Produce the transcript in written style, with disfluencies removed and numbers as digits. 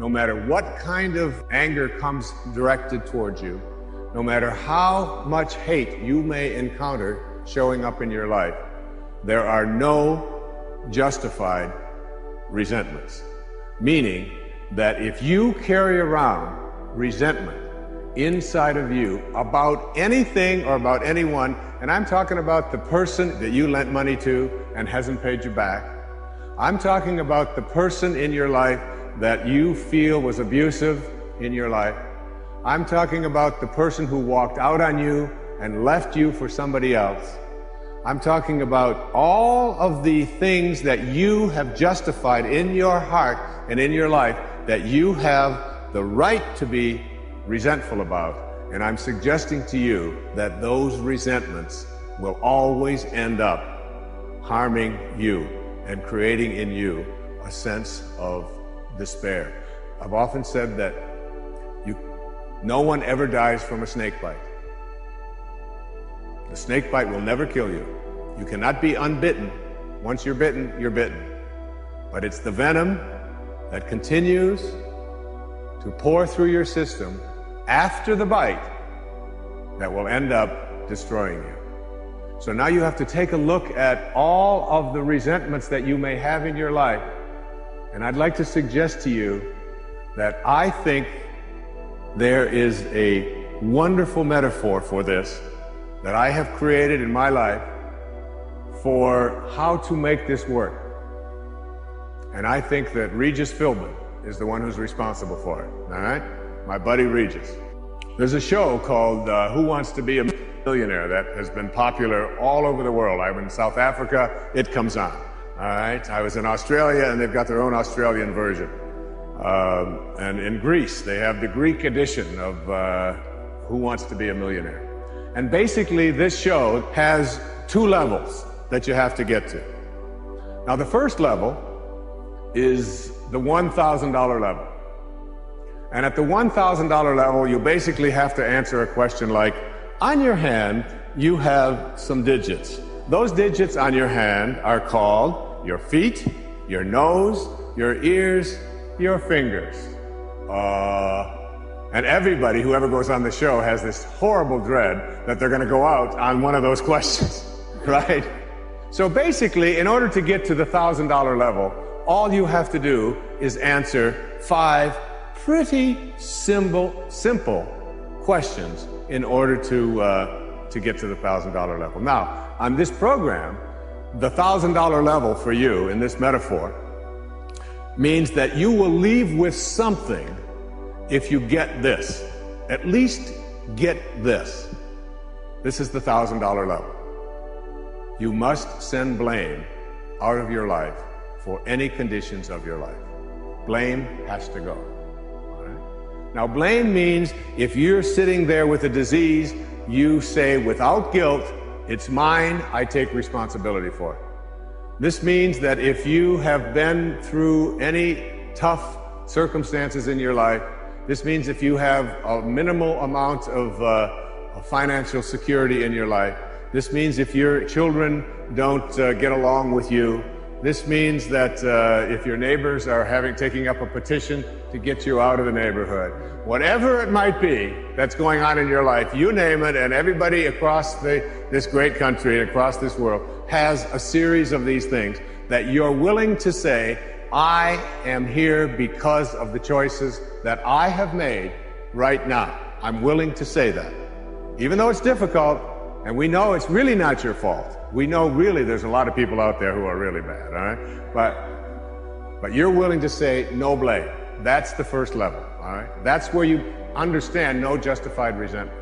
no matter what kind of anger comes directed towards you, no matter how much hate you may encounter showing up in your life, there are no justified resentments. Meaning that if you carry around resentment inside of you about anything or about anyone, and I'm talking about the person that you lent money to and hasn't paid you back, I'm talking about the person in your life that you feel was abusive in your life, I'm talking about the person who walked out on you and left you for somebody else, I'm talking about all of the things that you have justified in your heart and in your life that you have the right to be resentful about. And I'm suggesting to you that those resentments will always end up harming you and creating in you a sense of despair. I've often said that no one ever dies from a snake bite. The snake bite will never kill you. You cannot be unbitten. Once you're bitten, you're bitten. But it's the venom that continues to pour through your system after the bite that will end up destroying you. So now you have to take a look at all of the resentments that you may have in your life. And I'd like to suggest to you that I think there is a wonderful metaphor for this that I have created in my life for how to make this work. And I think that Regis Philbin is the one who's responsible for it, all right? My buddy Regis. There's a show called Who Wants to Be a Millionaire that has been popular all over the world. I was in South Africa, it comes on, all right? I was in Australia, and they've got their own Australian version. And in Greece, they have the Greek edition of Who Wants to Be a Millionaire. And basically, this show has two levels that you have to get to. Now, the first level is the $1,000 level. And at the $1,000 level, you basically have to answer a question like, on your hand, you have some digits. Those digits on your hand are called your feet, your nose, your ears, your fingers. And everybody who ever goes on the show has this horrible dread that they're going to go out on one of those questions, right? So basically, in order to get to the $1,000 level, all you have to do is answer 5 pretty simple questions in order to get to the $1,000 level. Now, on this program, the $1,000 level for you in this metaphor means that you will leave with something if you get this. At least get this. This is the $1,000 level. You must send blame out of your life for any conditions of your life. Blame has to go. All right? Now, blame means if you're sitting there with a disease, you say without guilt, it's mine, I take responsibility for it. This means that if you have been through any tough circumstances in your life, this means if you have a minimal amount of financial security in your life, this means if your children don't get along with you, this means that if your neighbors are taking up a petition to get you out of the neighborhood, whatever it might be that's going on in your life, you name it, and everybody across this great country and across this world has a series of these things that you're willing to say, I am here because of the choices that I have made right now. I'm willing to say that. Even though it's difficult, and we know it's really not your fault. We know really there's a lot of people out there who are really bad, all right? But you're willing to say no blame. That's the first level, all right? That's where you understand no justified resentment.